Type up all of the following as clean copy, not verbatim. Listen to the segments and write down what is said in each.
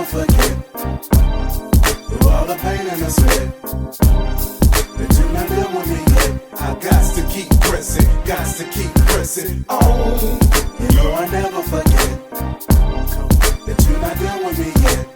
never forget through all the pain and the sweat that you're not done with me yet. I got to keep pressing, got to keep pressing on. You know I never forget that you're not done with me yet.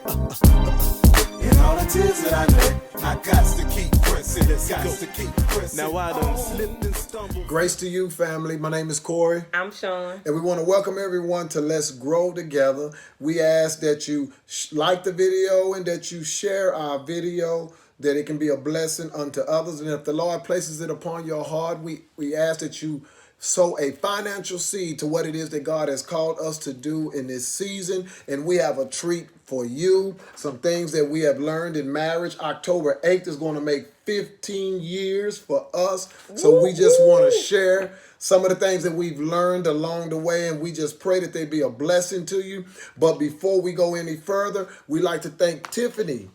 And all the tears that I let, I got to keep pressing, got to keep pressing. Now I done slipped and stumbled. Grace to you, family. My name is Corey. I'm Sean. And we want to welcome everyone to Let's Grow Together. We ask that you like the video and that you share our video, that it can be a blessing unto others. And if the Lord places it upon your heart, we ask that you sow a financial seed to what it is that God has called us to do in this season. And we have a treat for you, some things that we have learned in marriage. October 8th is going to make 15 years for us. So we just want to share some of the things that we've learned along the way, and we just pray that they be a blessing to you. But before we go any further, we'd like to thank Tiffany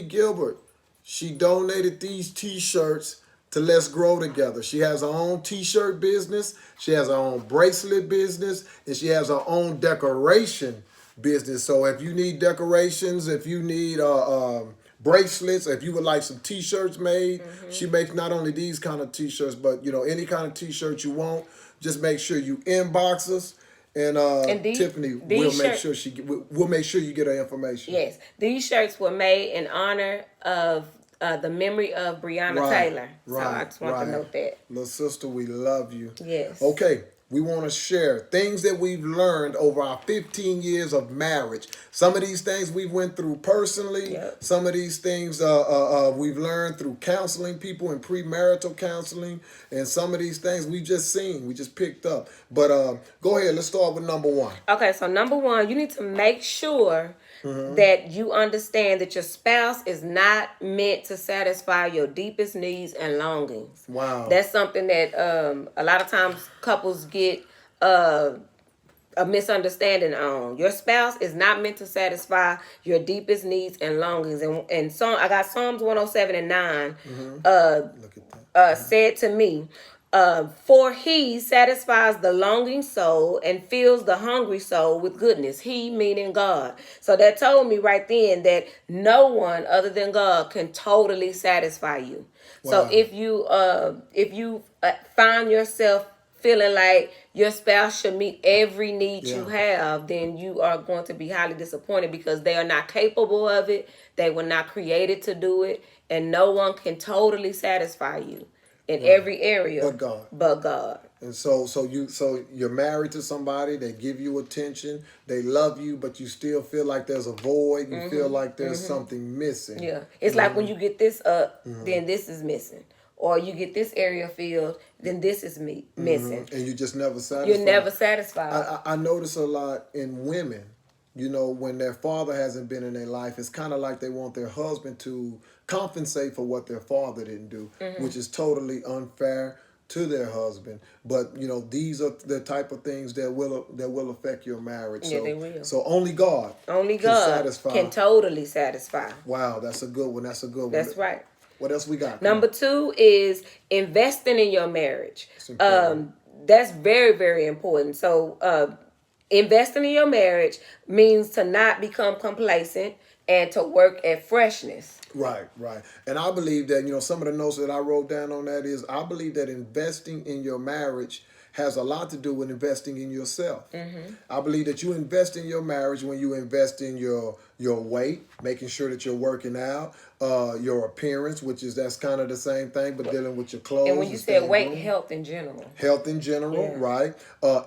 Gilbert. She donated these t-shirts to Let's Grow Together. She has her own t-shirt business, she has her own bracelet business, and she has her own decoration business. So if you need decorations, if you need bracelets, if you would like some t-shirts made, she makes not only these kind of t-shirts, but any kind of t-shirt you want. Just make sure you inbox us, and Tiffany will make sure you get her information. Yes, these shirts were made in honor of the memory of Breonna Taylor. So I just want to note that. Little sister, we love you. Yes. Okay, we want to share things that we've learned over our 15 years of marriage. Some of these things we went through personally. Yep. Some of these things we've learned through counseling people and premarital counseling. And some of these things we've just seen, we just picked up. But go ahead, let's start with number one. Okay, so number one, you need to make sure that you understand that your spouse is not meant to satisfy your deepest needs and longings. Wow. That's something that a lot of times couples get a misunderstanding on. Your spouse is not meant to satisfy your deepest needs and longings. And so I got Psalms 107:9 Look at that. said to me, for he satisfies the longing soul and fills the hungry soul with goodness. He meaning God. So that told me right then that no one other than God can totally satisfy you. Wow. So if you find yourself feeling like your spouse should meet every need you have, then you are going to be highly disappointed, because they are not capable of it. They were not created to do it, and no one can totally satisfy you in every area but God. And so you're married to somebody, they give you attention, they love you, but you still feel like there's a void, you feel like there's something missing. Yeah. It's like when you get this up, then this is missing. Or you get this area filled, then this is missing. And you just never satisfied. You're never satisfied. I notice a lot in women, when their father hasn't been in their life, it's kind of like they want their husband to compensate for what their father didn't do, which is totally unfair to their husband. But these are the type of things that will affect your marriage. Yeah, they will. So only God can totally satisfy. Wow, that's a good one. That's right. What else we got? Number 2 is investing in your marriage. That's very, very important. So investing in your marriage means to not become complacent and to work at freshness. Right. And I believe that, some of the notes that I wrote down on that is, I believe that investing in your marriage has a lot to do with investing in yourself. I believe that you invest in your marriage when you invest in your weight, making sure that you're working out, your appearance, that's kind of the same thing, but dealing with your clothes. And when you said weight, health in general. Health in general, right?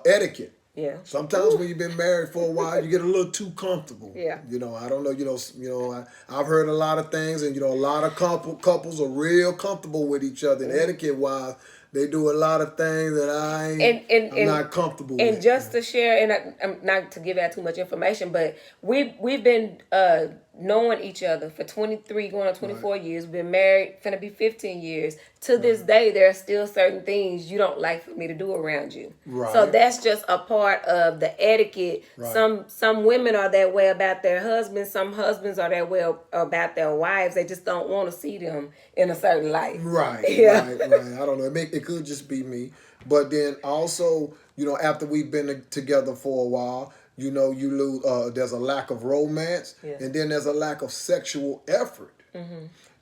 Etiquette. Yeah. Sometimes when you've been married for a while, you get a little too comfortable. Yeah. I don't know. I've heard a lot of things, and a lot of couples are real comfortable with each other. And etiquette wise, they do a lot of things that I'm not comfortable with. And just to share, and I'm not to give out too much information, but we've been knowing each other for 23, going on 24 years. We've been married, finna be 15 years. To this day, there are still certain things you don't like for me to do around you. Right. So that's just a part of the etiquette. Right. Some women are that way about their husbands. Some husbands are that way about their wives. They just don't want to see them in a certain light. Right. Yeah. Right. I don't know. It could just be me. But then also, after we've been together for a while, you know, you lose. There's a lack of romance, and then there's a lack of sexual effort.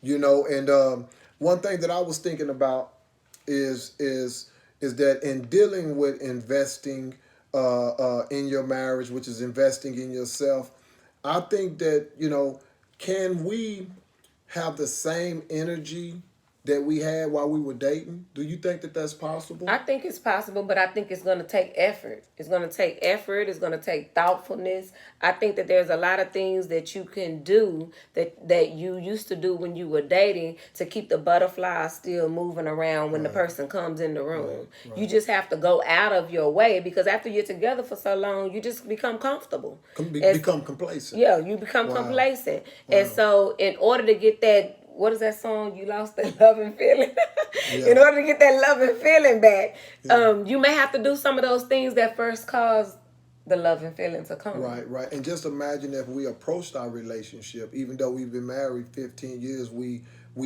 You know, and one thing that I was thinking about is that in dealing with investing in your marriage, which is investing in yourself, I think that, you know, can we have the same energy that we had while we were dating? Do you think that that's possible? I think it's possible, but I think it's going to take effort. It's going to take effort. It's going to take thoughtfulness. I think that there's a lot of things that you can do that you used to do when you were dating to keep the butterflies still moving around when the person comes in the room. Right. You just have to go out of your way, because after you're together for so long, you just become comfortable. Become complacent. Yeah, you become complacent. And so in order to get that, what is that song? You lost that love and feeling. In order to get that love and feeling back, you may have to do some of those things that first caused the love and feeling to come. Right. And just imagine if we approached our relationship, even though we've been married 15 years, we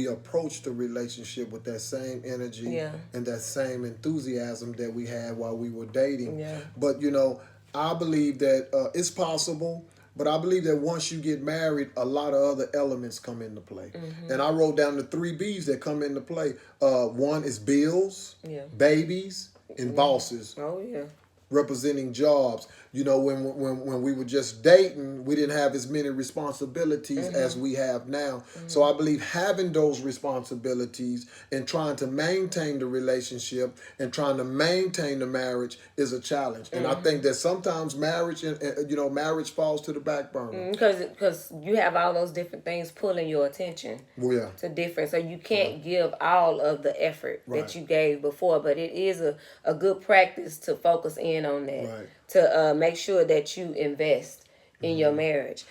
approached the relationship with that same energy and that same enthusiasm that we had while we were dating. Yeah. But, you know, I believe that it's possible. But I believe that once you get married, a lot of other elements come into play. And I wrote down the 3 B's that come into play. One is bills, babies, and bosses. Oh, yeah. Representing jobs. You know, when we were just dating, we didn't have as many responsibilities as we have now. So I believe having those responsibilities and trying to maintain the relationship and trying to maintain the marriage is a challenge. And I think that sometimes marriage, marriage falls to the back burner. Because you have all those different things pulling your attention to different. So you can't give all of the effort that you gave before. But it is a good practice to focus in on that. Right. To make sure that you invest in your marriage.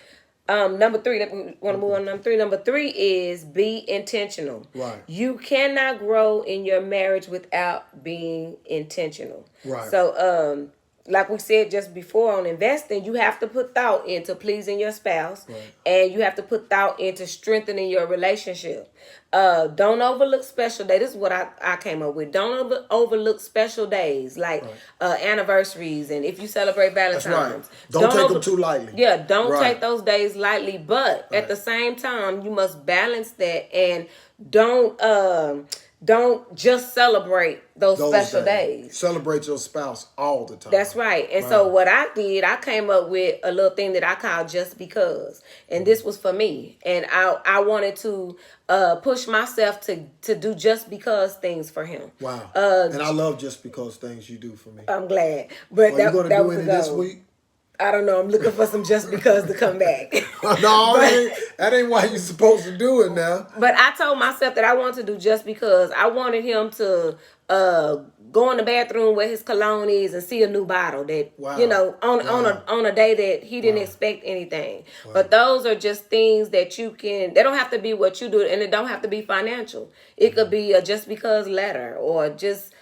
Number 3, we want to move on to number 3. Number 3 is be intentional. Right. You cannot grow in your marriage without being intentional. Right. So, like we said just before on investing, you have to put thought into pleasing your spouse, and you have to put thought into strengthening your relationship. Don't overlook special days. This is what I came up with. Don't overlook special days like anniversaries, and if you celebrate Valentine's. That's right. Don't take them too lightly. Yeah, don't take those days lightly. But at the same time, you must balance that, and don't just celebrate those special days. Celebrate your spouse all the time. That's right. And so what I did, I came up with a little thing that I called Just Because. And this was for me. And I wanted to push myself to do just because things for him. Wow. And I love just because things you do for me. I'm glad. But Are you going to do any this week? I don't know. I'm looking for some just because to come back. No, that ain't why you're supposed to do it now. But I told myself that I wanted to do just because. I wanted him to go in the bathroom where his cologne is and see a new bottle that, on a day that he didn't expect anything. But those are just things that you can, they don't have to be what you do, and it don't have to be financial. It could be a just because letter, or just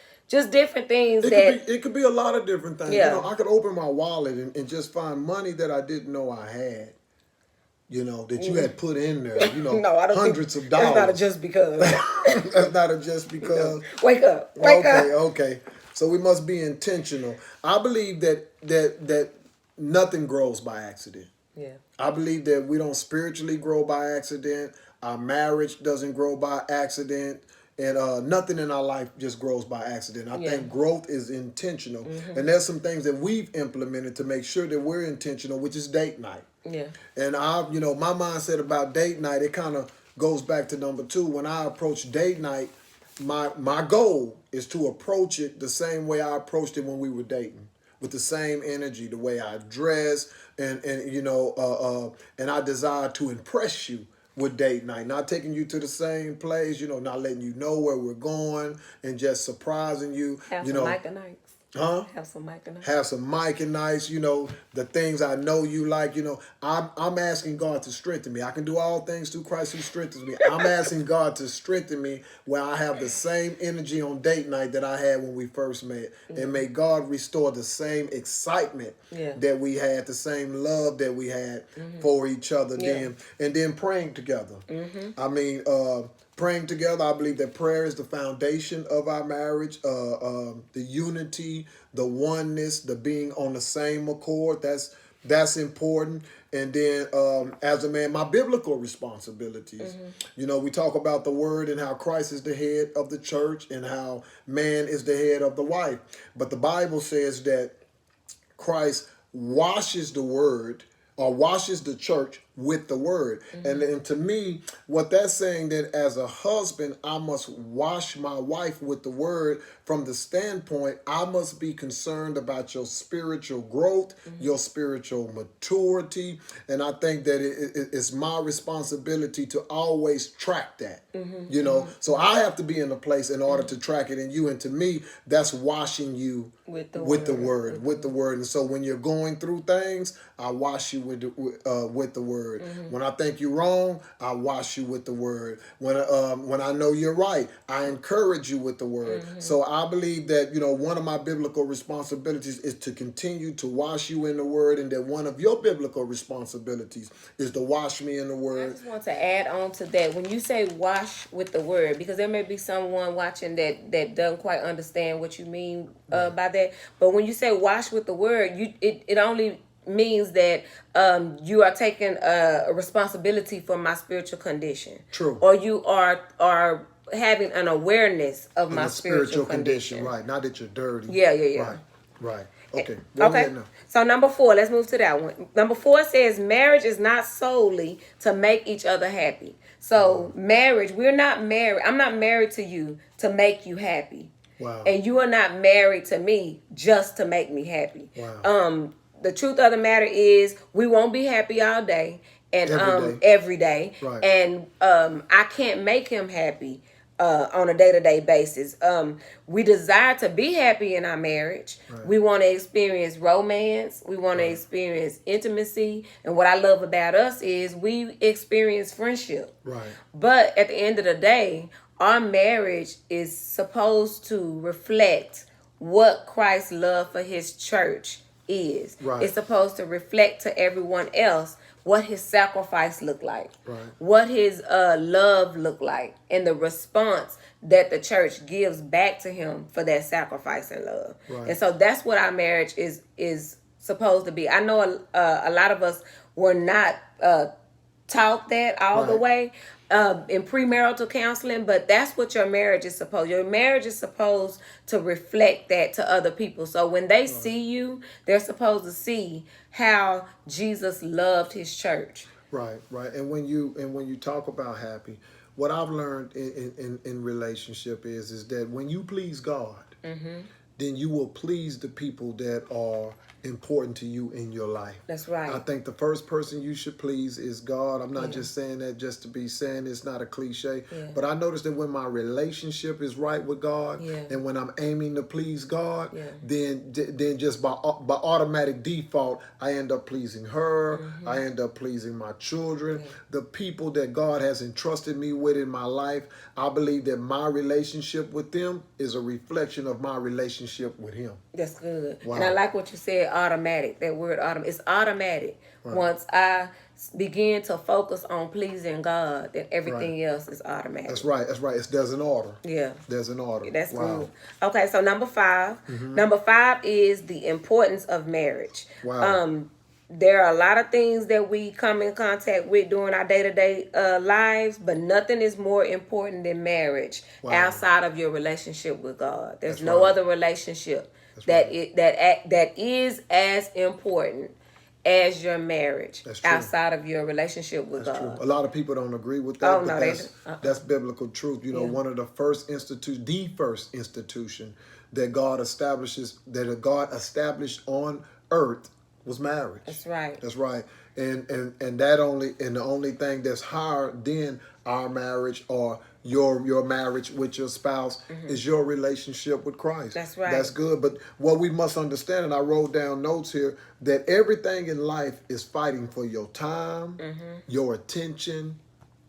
different things it could be a lot of different things. Yeah. You know, I could open my wallet and just find money that I didn't know I had. You know, that you had put in there. You know, no, I don't hundreds of dollars. That's not a just because. That's not a just because. Wake up. Wake up. Okay. So we must be intentional. I believe that nothing grows by accident. Yeah. I believe that we don't spiritually grow by accident. Our marriage doesn't grow by accident. And nothing in our life just grows by accident. I think growth is intentional. And there's some things that we've implemented to make sure that we're intentional, which is date night. Yeah. And my mindset about date night, it kind of goes back to number 2. When I approach date night, my goal is to approach it the same way I approached it when we were dating, with the same energy, the way I dress, and I desire to impress you with date night, not taking you to the same place, not letting you know where we're going, and just surprising you. Have some Micah nights. Huh? Have some Micah nights. Have some Micah nights, the things I know you like, I'm asking God to strengthen me. I can do all things through Christ who strengthens me. I'm asking God to strengthen me where I have the same energy on date night that I had when we first met. And may God restore the same excitement that we had, the same love that we had for each other then. And then praying together. I mean, praying together, I believe that prayer is the foundation of our marriage. The unity, the oneness, the being on the same accord. That's That's important. And then as a man, my biblical responsibilities. You know, we talk about the word and how Christ is the head of the church and how man is the head of the wife. But the Bible says that Christ washes the word or washes the church with the word. And to me, what that's saying that as a husband, I must wash my wife with the word from the standpoint, I must be concerned about your spiritual growth, your spiritual maturity. And I think that it's my responsibility to always track that, you know. So I have to be in a place in order to track it in you. And to me, that's washing you with the word. And so when you're going through things, I wash you with the word. When I think you're wrong, I wash you with the word. When I know you're right, I encourage you with the word. So I believe that, you know, one of my biblical responsibilities is to continue to wash you in the word, and that one of your biblical responsibilities is to wash me in the I word. just want to add on to that. When you say wash with the word, because there may be someone watching that doesn't quite understand what you mean by that. But when you say wash with the word, it only means that you are taking a responsibility for my spiritual condition. True. Or you are having an awareness of my spiritual condition. Right? Not that you're dirty. Yeah. Right. Okay. Go ahead now. So number 4, let's move to that one. Number 4 says marriage is not solely to make each other happy. So marriage, we're not married. I'm not married to you to make you happy. Wow. And you are not married to me just to make me happy. Wow. The truth of the matter is we won't be happy all day and every day. Right. And I can't make him happy on a day-to-day basis. We desire to be happy in our marriage. Right. We want to experience romance. We want to experience intimacy. And what I love about us is we experience friendship. Right. But at the end of the day, our marriage is supposed to reflect what Christ's love for his church is. Right. It's supposed to reflect to everyone else what his sacrifice looked like, right, what his love looked like, and the response that the church gives back to him for that sacrifice and love. Right. And so that's what our marriage is supposed to be. I know a lot of us were not taught that all the way in premarital counseling, but that's what your marriage is supposed. Your marriage is supposed to reflect that to other people. So when they see you, they're supposed to see how Jesus loved his church. Right. And when you talk about happy, what I've learned in relationship is that when you please God, then you will please the people that are important to you in your life. That's right. I think the first person you should please is God. I'm not just saying that just to be saying it's not a cliche, but I noticed that when my relationship is right with God, and when I'm aiming to please God, then just by automatic default, I end up pleasing her. I end up pleasing my children, the people that God has entrusted me with in my life. I believe that my relationship with them is a reflection of my relationship with Him. That's good. Wow. And I like what you said, automatic. That word automatic. It's automatic. Right. Once I begin to focus on pleasing God, then everything else is automatic. That's right. There's an order. Yeah. There's an order. That's good. Okay, so number 5. Number 5 is the importance of marriage. Wow. There are a lot of things that we come in contact with during our day-to-day lives, but nothing is more important than marriage outside of your relationship with God. There's no other relationship that is as important as your marriage outside of your relationship with God. True. A lot of people don't agree with that, but that's biblical truth. You know, one of the first institution that God established on earth was marriage. That's right. And the only thing that's higher than our marriage or your marriage with your spouse is your relationship with Christ. That's right. That's good. But what we must understand, and I wrote down notes here, that everything in life is fighting for your time, your attention,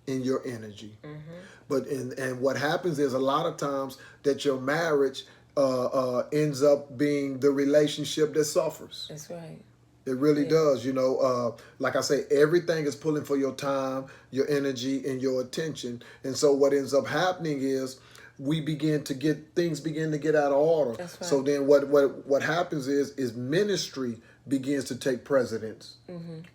and your energy. But and what happens is a lot of times that your marriage ends up being the relationship that suffers. That's right. It really does. You know, like I say, everything is pulling for your time, your energy, and your attention. And so what ends up happening is things begin to get out of order. That's right. So then what happens is ministry begins to take precedence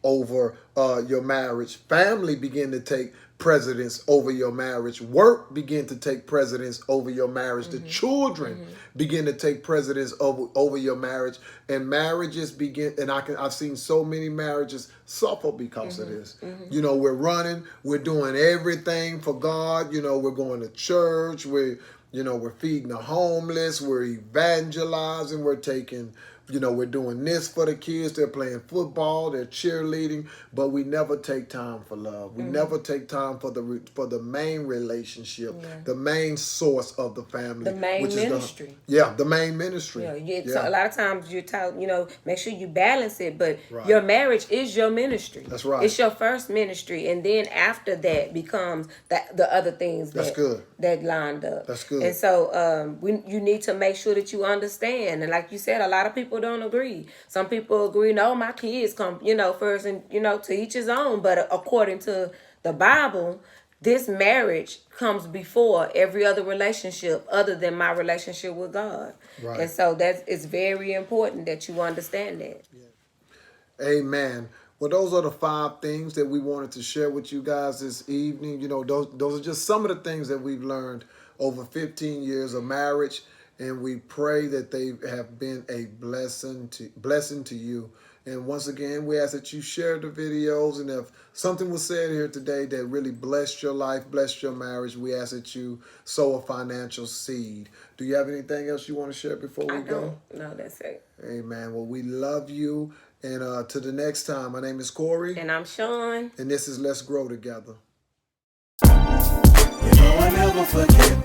over your marriage. Family begin to take precedence over your marriage. Work begin to take precedence over your marriage. The children begin to take precedence over your marriage, and marriages begin. And I've seen so many marriages suffer because of this. You know, we're running, we're doing everything for God. You know, we're going to church, we're feeding the homeless, we're evangelizing, we're taking. We're doing this for the kids. They're playing football, they're cheerleading, but we never take time for love. We never take time for the main relationship, the main source of the family, the main which ministry. Is the main ministry. So a lot of times you're taught, make sure you balance it, but your marriage is your ministry. That's right. It's your first ministry, and then after that becomes the other things that lined up. That's good. And so you need to make sure that you understand. And like you said, a lot of people don't agree. Some people agree, no, my kids come, first, and to each his own. But according to the Bible, this marriage comes before every other relationship other than my relationship with God. Right. And so it's very important that you understand that. Yeah. Amen. Well, those are the 5 things that we wanted to share with you guys this evening. Those are just some of the things that we've learned over 15 years of marriage. And we pray that they have been a blessing to you. And once again, we ask that you share the videos. And if something was said here today that really blessed your life, blessed your marriage, we ask that you sow a financial seed. Do you have anything else you want to share before we go? No, that's it. Amen. Well, we love you. And to the next time, my name is Corey. And I'm Sean. And this is Let's Grow Together. I never forget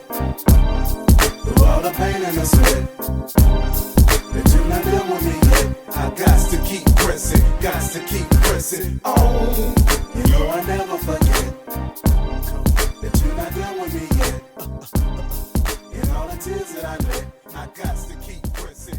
through all the pain and the sweat that you not done with me yet. I got to keep pressing on. I never forget that you not done with me yet. And all the tears that I let, I got to keep pressing.